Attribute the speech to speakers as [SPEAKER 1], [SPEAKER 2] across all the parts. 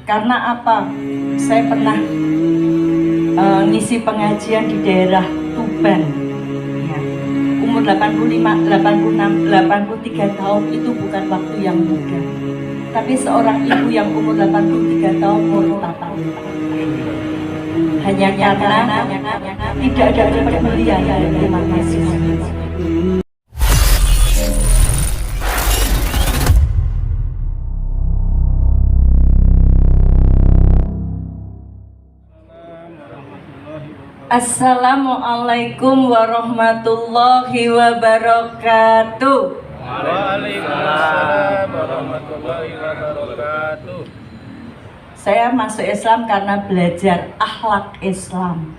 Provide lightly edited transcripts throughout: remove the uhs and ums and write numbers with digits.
[SPEAKER 1] Karena apa? Saya pernah ngisi pengajian di daerah Tuban ya. Umur 85, 86, 83 tahun itu bukan waktu yang muda. Tapi seorang ibu yang umur 83 tahun murtad hanya karena tidak ada kepedulian dari umat Islam. Assalamualaikum warahmatullahi wabarakatuh.
[SPEAKER 2] Waalaikumsalam warahmatullahi wabarakatuh.
[SPEAKER 1] Saya masuk Islam karena belajar akhlak Islam.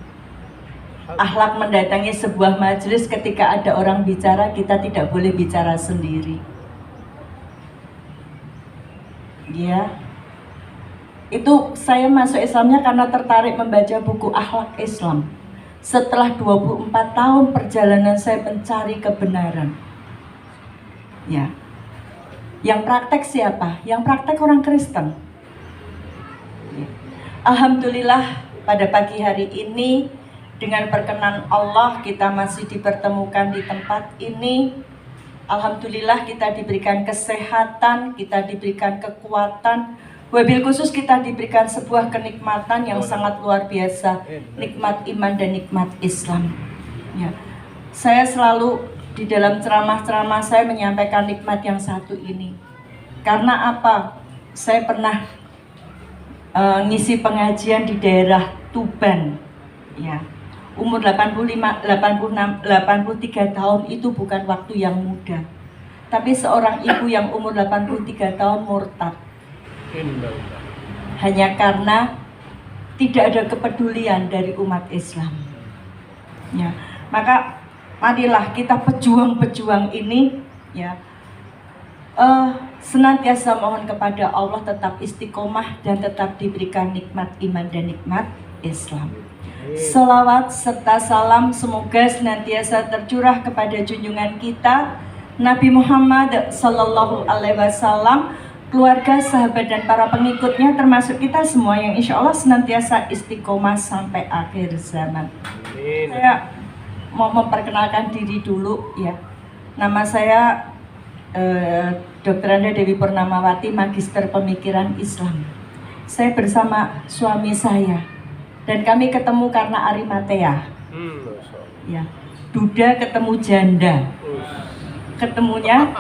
[SPEAKER 1] Akhlak mendatangi sebuah majelis ketika ada orang bicara, kita tidak boleh bicara sendiri. Ya. Itu saya masuk Islamnya karena tertarik membaca buku akhlak Islam. Setelah 24 tahun perjalanan saya mencari kebenaran. Ya. Yang praktek siapa? Yang praktek orang Kristen. Ya. Alhamdulillah pada pagi hari ini dengan perkenan Allah kita masih dipertemukan di tempat ini. Alhamdulillah kita diberikan kesehatan, kita diberikan kekuatan. Wabil khusus kita diberikan sebuah kenikmatan yang sangat luar biasa, nikmat iman dan nikmat Islam. Ya. Saya selalu di dalam ceramah-ceramah saya menyampaikan nikmat yang satu ini. Karena apa? Saya pernah ngisi pengajian di daerah Tuban. Ya. Umur 85, 86, 83 tahun itu bukan waktu yang muda. Tapi seorang ibu yang umur 83 tahun murtad. Hanya karena tidak ada kepedulian dari umat Islam. Ya, maka marilah kita pejuang-pejuang ini ya senantiasa mohon kepada Allah tetap istiqomah dan tetap diberikan nikmat iman dan nikmat Islam. Selawat serta salam semoga senantiasa tercurah kepada junjungan kita Nabi Muhammad Sallallahu Alaihi Wasallam, keluarga, sahabat dan para pengikutnya termasuk kita semua yang insya Allah senantiasa istiqomah sampai akhir zaman. Saya mau memperkenalkan diri dulu ya. Nama saya Dr. Anda Dewi Purnamawati, Magister Pemikiran Islam. Saya bersama suami saya dan kami ketemu karena Arimatea. Ya, duda ketemu janda. Ketemunya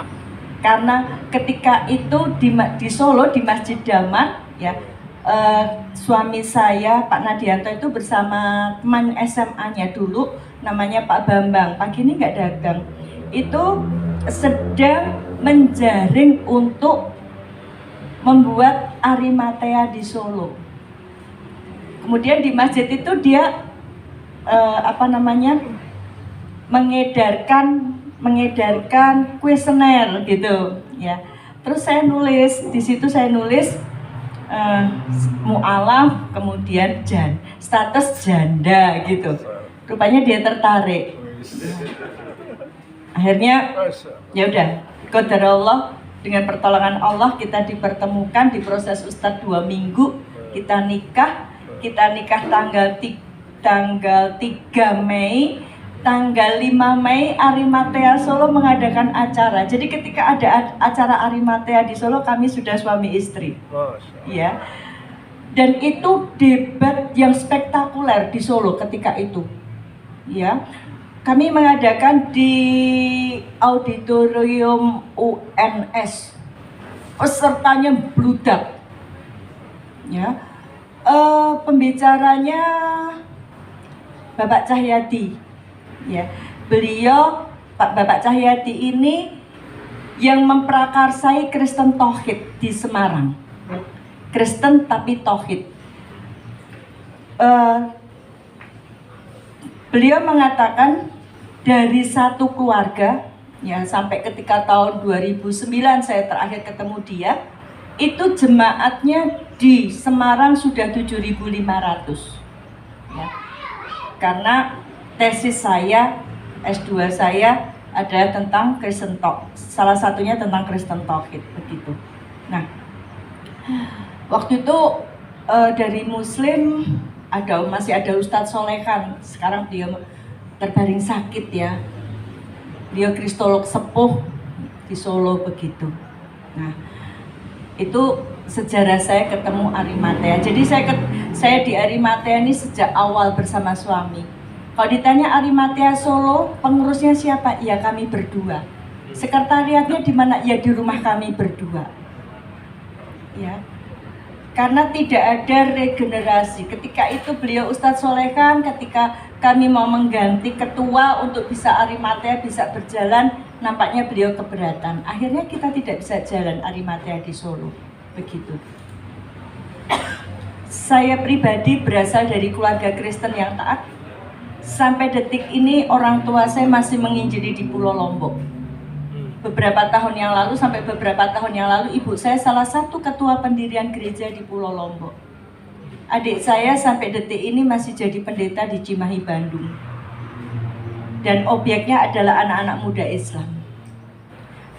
[SPEAKER 1] karena ketika itu di Solo di Masjid Daman ya, suami saya Pak Nadianto itu bersama teman SMA-nya dulu namanya Pak Bambang, pagi ini nggak dagang, itu sedang menjaring untuk membuat Arimatea di Solo. Kemudian di masjid itu dia mengedarkan kuesioner gitu ya. Terus saya nulis di situ, mu'alaf kemudian status janda gitu. Rupanya dia tertarik. Akhirnya ya udah, qadarullah, dengan pertolongan Allah kita dipertemukan di proses Ustadz 2 minggu kita nikah tanggal 3 Mei. Tanggal 5 Mei Arimatea Solo mengadakan acara. Jadi ketika ada acara Arimatea di Solo kami sudah suami istri. Ya. Dan itu debat yang spektakuler di Solo ketika itu. Ya. Kami mengadakan di auditorium UNS. Pesertanya bludak. Ya. Pembicaranya Bapak Cahyadi. Ya, beliau Bapak Cahyadi ini yang memprakarsai Kristen Tauhid di Semarang. Kristen tapi Tauhid. Beliau mengatakan dari satu keluarga ya, sampai ketika tahun 2009 saya terakhir ketemu dia, itu jemaatnya di Semarang sudah 7.500 ya. Karena tesis saya, S2 saya adalah tentang Kristen Tauhid, salah satunya tentang Kristen Tauhid begitu. Nah, waktu itu dari Muslim masih ada Ustadz Solekan. Sekarang beliau terbaring sakit ya. Beliau kristolog sepuh di Solo begitu. Nah, itu sejarah saya ketemu Arimatea. Jadi saya di Arimatea ini sejak awal bersama suami. Kalau ditanya Arimatea Solo, pengurusnya siapa? Ya kami berdua. Sekretariatnya di mana? Ya di rumah kami berdua. Ya. Karena tidak ada regenerasi. Ketika itu beliau Ustadz Solekan, ketika kami mau mengganti ketua untuk bisa Arimatea bisa berjalan, nampaknya beliau keberatan. Akhirnya kita tidak bisa jalan Arimatea di Solo. Begitu. Saya pribadi berasal dari keluarga Kristen yang taat. Sampai detik ini orang tua saya masih menginjili di Pulau Lombok. Beberapa tahun yang lalu ibu saya salah satu ketua pendirian gereja di Pulau Lombok. Adik saya sampai detik ini masih jadi pendeta di Cimahi, Bandung. Dan objeknya adalah anak-anak muda Islam.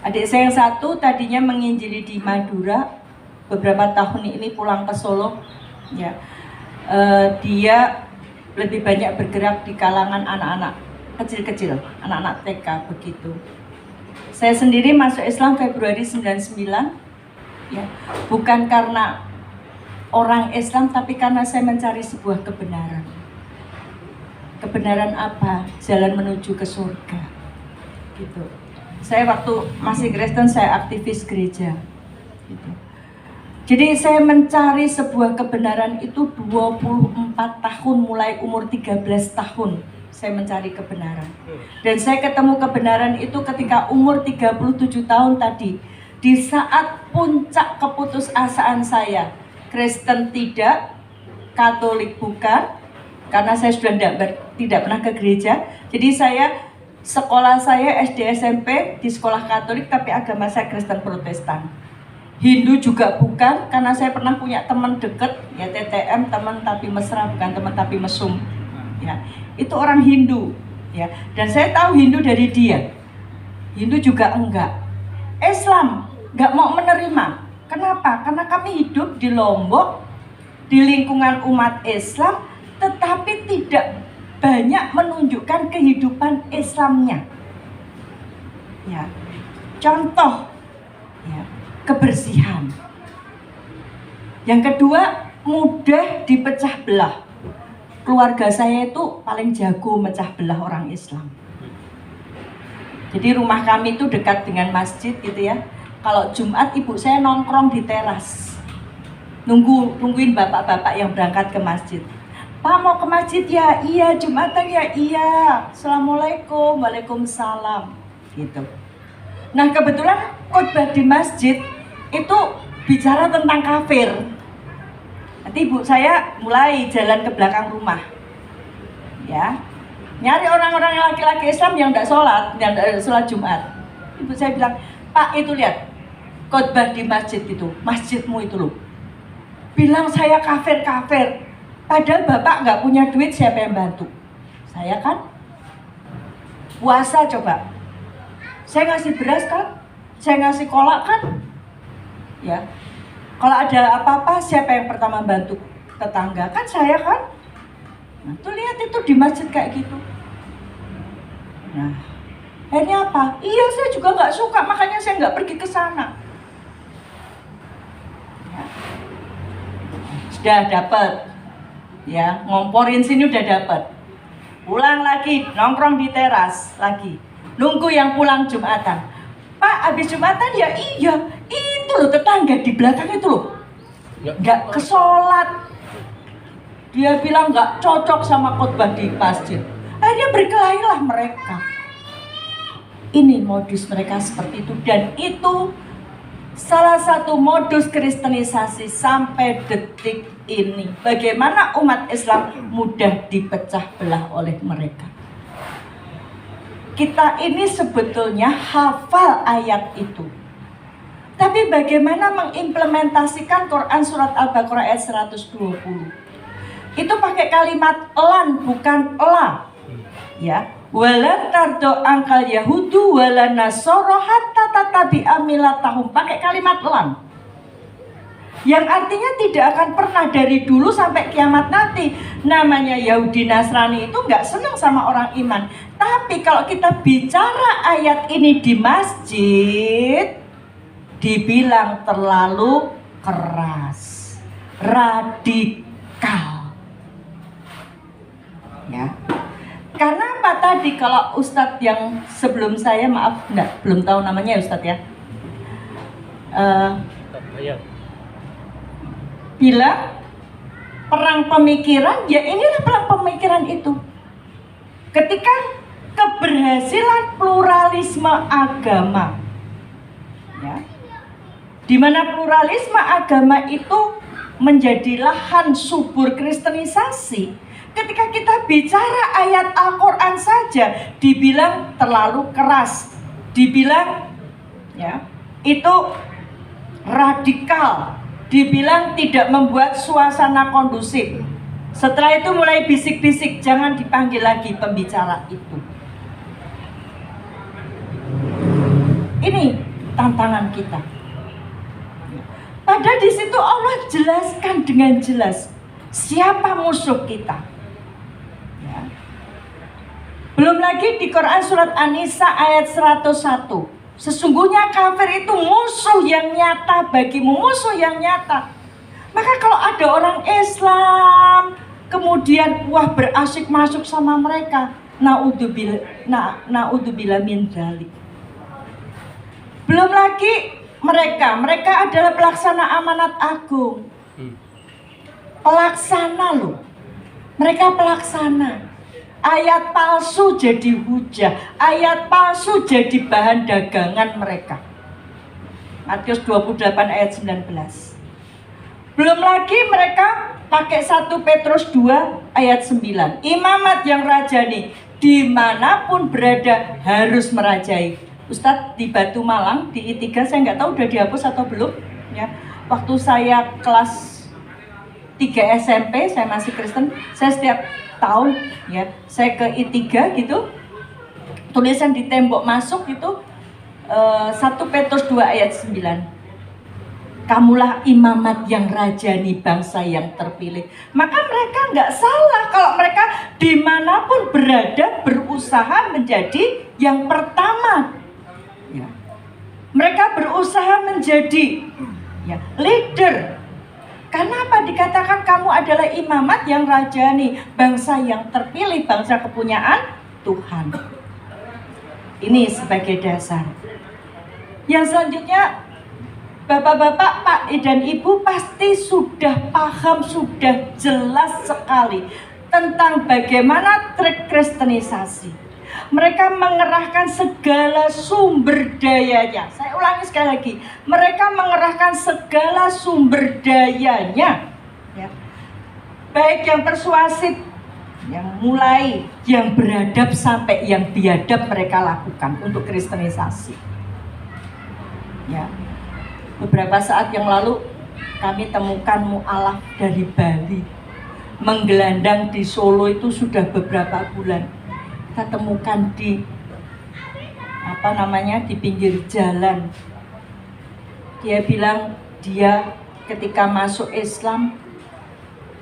[SPEAKER 1] Adik saya yang satu tadinya menginjili di Madura, beberapa tahun ini pulang ke Solo. Ya, dia lebih banyak bergerak di kalangan anak-anak kecil-kecil, anak-anak TK begitu. Saya sendiri masuk Islam Februari 99, ya, bukan karena orang Islam, tapi karena saya mencari sebuah kebenaran. Kebenaran apa? Jalan menuju ke surga. Gitu. Saya waktu masih Kristen, saya aktivis gereja. Gitu. Jadi saya mencari sebuah kebenaran itu 24 tahun, mulai umur 13 tahun. Saya mencari kebenaran. Dan saya ketemu kebenaran itu ketika umur 37 tahun tadi. Di saat puncak keputusasaan saya. Kristen tidak, Katolik bukan. Karena saya sudah tidak pernah ke gereja. Jadi sekolah saya SD SMP di sekolah Katolik, tapi agama saya Kristen Protestan. Hindu juga bukan, karena saya pernah punya teman deket, ya TTM, teman tapi mesra, bukan teman tapi mesum. Ya, itu orang Hindu, ya. Dan saya tahu Hindu dari dia. Hindu juga enggak. Islam enggak mau menerima. Kenapa? Karena kami hidup di Lombok, di lingkungan umat Islam, tetapi tidak banyak menunjukkan kehidupan Islamnya. Ya, contoh, ya, kebersihan. Yang kedua, mudah dipecah belah. Keluarga saya itu paling jago mecah belah orang Islam. Jadi rumah kami itu dekat dengan masjid gitu ya. Kalau Jumat ibu saya nongkrong di teras. Nungguin bapak-bapak yang berangkat ke masjid. Pak mau ke masjid ya? Iya. Jumatan ya? Iya. Assalamualaikum. Waalaikumsalam. Gitu. Nah kebetulan khotbah di masjid itu bicara tentang kafir. Nanti ibu saya mulai jalan ke belakang rumah, ya, nyari orang-orang yang laki-laki Islam yang tidak sholat Jumat. Ibu saya bilang, Pak itu lihat khotbah di masjid itu, masjidmu itu loh. Bilang saya kafir. Padahal bapak nggak punya duit, siapa yang bantu? Saya kan. Puasa coba, saya ngasih beras kan, saya ngasih kolak kan, ya. Kalau ada apa-apa, siapa yang pertama bantu? Tetangga kan, saya kan. Nah, tuh lihat itu di masjid kayak gitu. Nah, akhirnya apa? Iya, saya juga nggak suka, makanya saya nggak pergi ke sana. Ya. Sudah dapat, ya, ngomporin sini udah dapat. Pulang lagi, nongkrong di teras lagi. Nunggu yang pulang Jumatan. Pak, habis Jumatan ya iya. Itu loh tetangga di belakang itu loh. Nggak kesolat. Dia bilang nggak cocok sama khotbah di masjid. Akhirnya berkelailah mereka. Ini modus mereka seperti itu. Dan itu salah satu modus kristenisasi sampai detik ini. Bagaimana umat Islam mudah dipecah belah oleh mereka. Kita ini sebetulnya hafal ayat itu. Tapi bagaimana mengimplementasikan Quran surat Al-Baqarah ayat 120? Itu pakai kalimat lan, bukan la. Ya, walan tardo angkal yahudu walan nasoro hatta tatabi'a millatahum, pakai kalimat lan. Yang artinya tidak akan pernah dari dulu sampai kiamat nanti. Namanya Yahudi Nasrani itu nggak senang sama orang iman. Tapi kalau kita bicara ayat ini di masjid, dibilang terlalu keras, radikal. Ya. Karena apa tadi kalau Ustadz yang sebelum saya, maaf belum tahu namanya Ustadz ya, bilang perang pemikiran, ya inilah perang pemikiran itu. Ketika keberhasilan pluralisme agama, ya, di mana pluralisme agama itu menjadi lahan subur kristenisasi. Ketika kita bicara ayat Al-Quran saja dibilang terlalu keras, dibilang ya itu radikal, dibilang tidak membuat suasana kondusif. Setelah itu mulai bisik-bisik, jangan dipanggil lagi pembicara itu. Ini tantangan kita. Padahal di situ Allah jelaskan dengan jelas siapa musuh kita. Ya. Belum lagi di Quran surat An-Nisa ayat 101. Sesungguhnya kafir itu musuh yang nyata bagimu, musuh yang nyata. Maka kalau ada orang Islam kemudian wah berasyik masuk sama mereka, naudzubillah min dzalik. Belum lagi mereka adalah pelaksana amanat agung. Pelaksana loh. Mereka pelaksana. Ayat palsu jadi hujah, ayat palsu jadi bahan dagangan mereka. Matius 28 ayat 19. Belum lagi mereka pakai 1 Petrus 2 ayat 9. Imamat yang rajani dimanapun berada harus merajai. Ustadz di Batu Malang di I3 saya nggak tahu udah dihapus atau belum ya. Waktu saya kelas 3 SMP, saya masih Kristen, saya setiap tahun ya saya ke I3 gitu, tulisan di tembok masuk itu 1 Petrus 2 ayat 9. Kamulah imamat yang rajani, bangsa yang terpilih. Maka mereka nggak salah kalau mereka dimanapun berada berusaha menjadi yang pertama ya. Mereka berusaha menjadi ya, leader. Karena apa? Dikatakan kamu adalah imamat yang rajani, bangsa yang terpilih, bangsa kepunyaan Tuhan. Ini sebagai dasar. Yang selanjutnya, bapak-bapak, Pak dan Ibu pasti sudah paham, sudah jelas sekali tentang bagaimana trik kristenisasi. Mereka mengerahkan segala sumber dayanya. Saya ulangi sekali lagi. Mereka mengerahkan segala sumber dayanya. Ya. Baik yang persuasif, yang mulai, yang beradab sampai yang biadab mereka lakukan untuk kristenisasi. Ya. Beberapa saat yang lalu kami temukan mu'alaf dari Bali. Menggelandang di Solo itu sudah beberapa bulan. Kita temukan di di pinggir jalan. Dia bilang dia ketika masuk Islam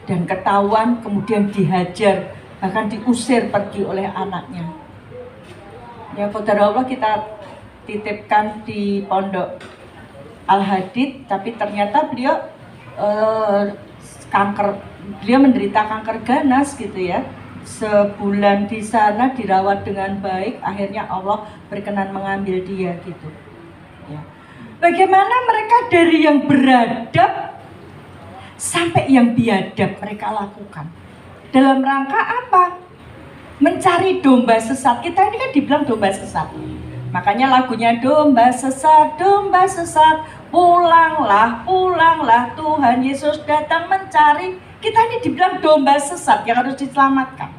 [SPEAKER 1] dan ketahuan kemudian dihajar, bahkan diusir pergi oleh anaknya. Ya saudara Allah, kita titipkan di pondok Al-Hadid, tapi ternyata beliau beliau menderita kanker ganas gitu ya. Sebulan di sana dirawat dengan baik, akhirnya Allah berkenan mengambil dia gitu. Ya. Bagaimana mereka dari yang beradab sampai yang biadab mereka lakukan. Dalam rangka apa? Mencari domba sesat. Kita ini kan dibilang domba sesat. Makanya lagunya domba sesat, pulanglah, pulanglah, Tuhan Yesus datang mencari. Kita ini dibilang domba sesat yang harus diselamatkan.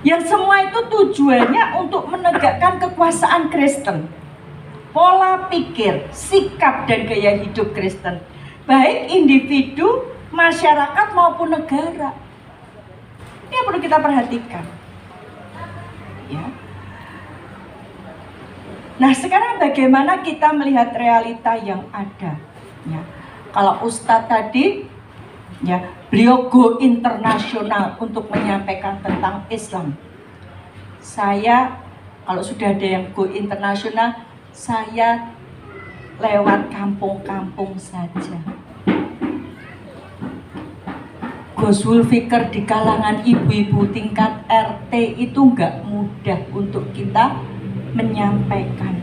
[SPEAKER 1] Yang semua itu tujuannya untuk menegakkan kekuasaan Kristen. Pola pikir, sikap dan gaya hidup Kristen. Baik individu, masyarakat maupun negara. Ini yang perlu kita perhatikan. Ya. Nah, sekarang bagaimana kita melihat realita yang ada? Ya, kalau Ustadz tadi, ya, beliau go internasional untuk menyampaikan tentang Islam. Saya, kalau sudah ada yang go internasional, saya lewat kampung-kampung saja. Gus Zulfikar di kalangan ibu-ibu tingkat RT itu nggak mudah untuk kita menyampaikan.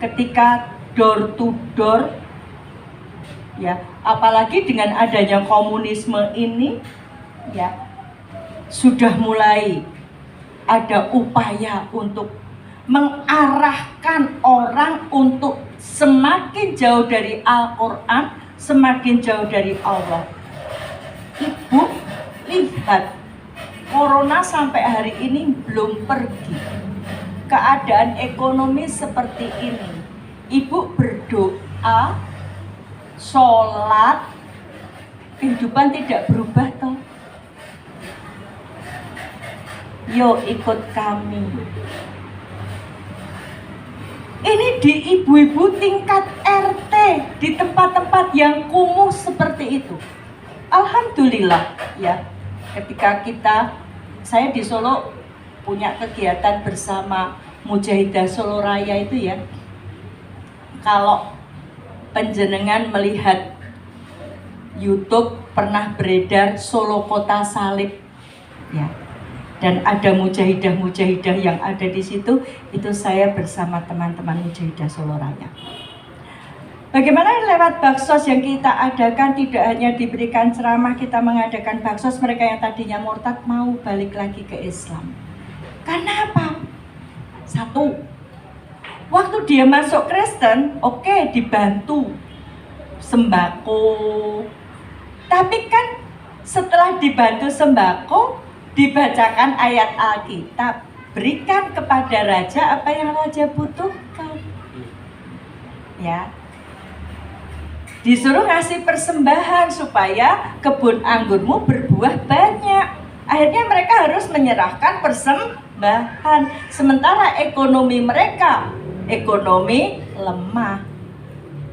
[SPEAKER 1] Ketika door to door, ya, apalagi dengan adanya komunisme ini, ya, sudah mulai ada upaya untuk mengarahkan orang untuk semakin jauh dari Al-Quran, semakin jauh dari Allah. Ibu lihat, Corona sampai hari ini belum pergi. Keadaan ekonomi seperti ini, ibu berdoa, sholat, kehidupan tidak berubah toh. Yuk ikut kami. Ini di ibu-ibu tingkat RT, di tempat-tempat yang kumuh seperti itu. Alhamdulillah, ya, ketika saya di Solo punya kegiatan bersama Mujahidah Solo Raya itu, ya. Kalau penjenengan melihat YouTube pernah beredar Solo Kota Salib, ya, dan ada mujahidah-mujahidah yang ada di situ, itu saya bersama teman-teman Mujahidah Solo Raya. Bagaimana lewat baksos yang kita adakan, tidak hanya diberikan ceramah, kita mengadakan baksos, mereka yang tadinya murtad mau balik lagi ke Islam. Karena apa? Satu, waktu dia masuk Kristen, oke, dibantu sembako. Tapi kan setelah dibantu sembako, dibacakan ayat Alkitab, berikan kepada raja apa yang raja butuhkan. Ya. Disuruh ngasih persembahan supaya kebun anggurmu berbuah banyak. Akhirnya mereka harus menyerahkan persembahan. Sementara ekonomi mereka, ekonomi lemah.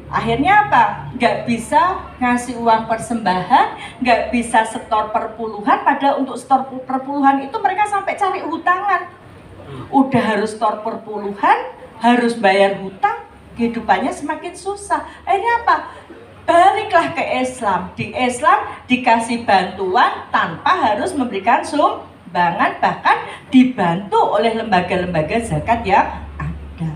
[SPEAKER 1] Akhirnya apa? Nggak bisa ngasih uang persembahan, nggak bisa setor perpuluhan. Padahal untuk setor perpuluhan itu mereka sampai cari hutangan. Udah harus setor perpuluhan, harus bayar hutang, kehidupannya semakin susah. Akhirnya apa? Baliklah ke Islam. Di Islam dikasih bantuan tanpa harus memberikan sumbangan, bahkan dibantu oleh lembaga-lembaga zakat yang ada.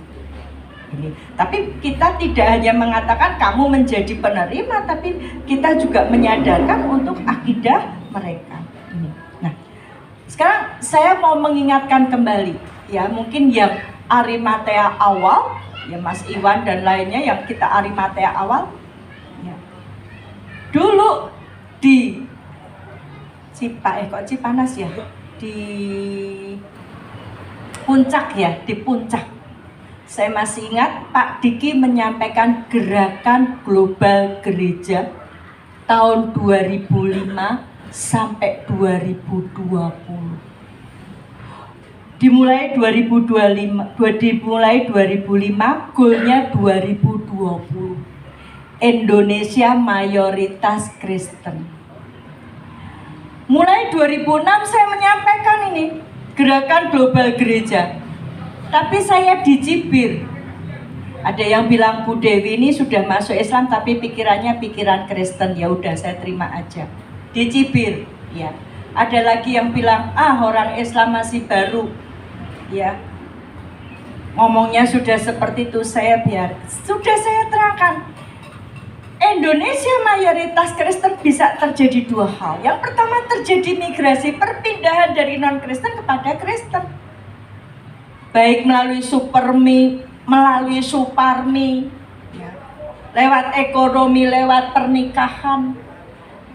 [SPEAKER 1] Ini. Tapi kita tidak hanya mengatakan kamu menjadi penerima, tapi kita juga menyadarkan untuk akidah mereka. Ini. Nah, sekarang saya mau mengingatkan kembali, ya, mungkin yang Arimatea awal, ya, Mas Iwan dan lainnya yang kita Arimatea awal. Dulu di Cipanas ya, di Puncak ya, di Puncak. Saya masih ingat Pak Diki menyampaikan gerakan global gereja tahun 2005 sampai 2020. Dimulai 2005, golnya 2020. Indonesia mayoritas Kristen. Mulai 2006 saya menyampaikan ini gerakan global gereja. Tapi saya dicibir. Ada yang bilang Bu Dewi ini sudah masuk Islam tapi pikirannya pikiran Kristen. Ya udah, saya terima aja. Dicibir, ya. Ada lagi yang bilang, orang Islam masih baru. Ya. Ngomongnya sudah seperti itu, saya terangkan. Indonesia mayoritas Kristen bisa terjadi dua hal. Yang pertama, terjadi migrasi, perpindahan dari non-Kristen kepada Kristen. Baik melalui Suparmi, ya, lewat ekonomi, lewat pernikahan.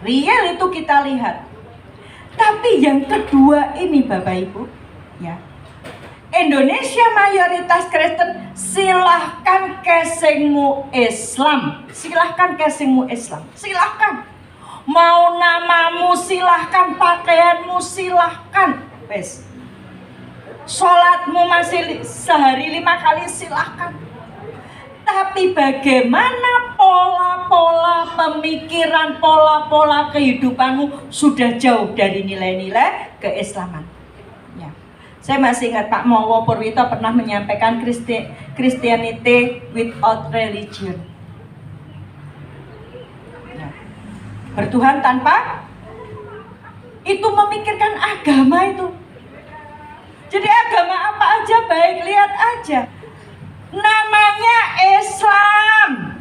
[SPEAKER 1] Real itu kita lihat. Tapi yang kedua ini Bapak Ibu, ya, Indonesia mayoritas Kristen, silahkan casingmu Islam, silahkan casingmu Islam, silahkan. Mau namamu silahkan, pakaianmu silahkan, wes. sholatmu masih sehari 5 kali, silahkan. Tapi bagaimana pola-pola pemikiran, pola-pola kehidupanmu sudah jauh dari nilai-nilai keislaman. Ya. Saya masih ingat Pak Mowo Purwito pernah menyampaikan Christianity without religion. Ya. Bertuhan tanpa itu memikirkan agama itu. Jadi agama apa aja baik, lihat aja. Namanya Islam.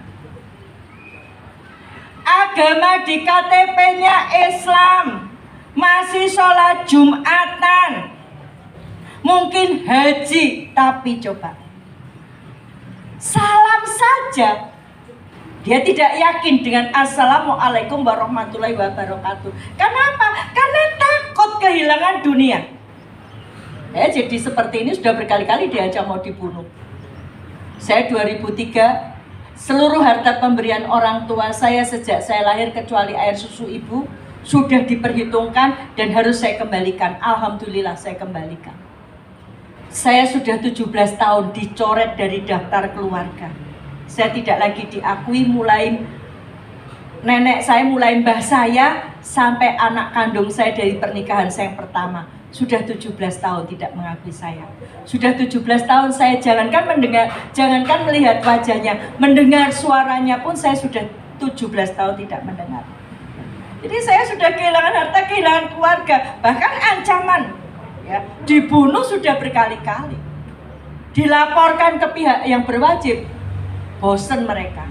[SPEAKER 1] Agama di KTP-nya Islam. Masih sholat Jumatan. Mungkin haji, tapi coba. Salam saja. Dia tidak yakin dengan Assalamualaikum warahmatullahi wabarakatuh. Kenapa? Karena takut kehilangan dunia. Ya, jadi seperti ini sudah berkali-kali diajak mau dibunuh. Saya 2003, seluruh harta pemberian orang tua saya sejak saya lahir kecuali air susu ibu sudah diperhitungkan dan harus saya kembalikan. Alhamdulillah saya kembalikan. Saya sudah 17 tahun dicoret dari daftar keluarga. Saya tidak lagi diakui, mulai nenek saya, mulai mbah saya, sampai anak kandung saya dari pernikahan saya yang pertama. Sudah 17 tahun tidak mengakui saya. Sudah 17 tahun saya jangankan melihat wajahnya, mendengar suaranya pun saya sudah 17 tahun tidak mendengar. Jadi saya sudah kehilangan harta, kehilangan keluarga, bahkan ancaman ya, dibunuh sudah berkali-kali. Dilaporkan ke pihak yang berwajib, bosan mereka.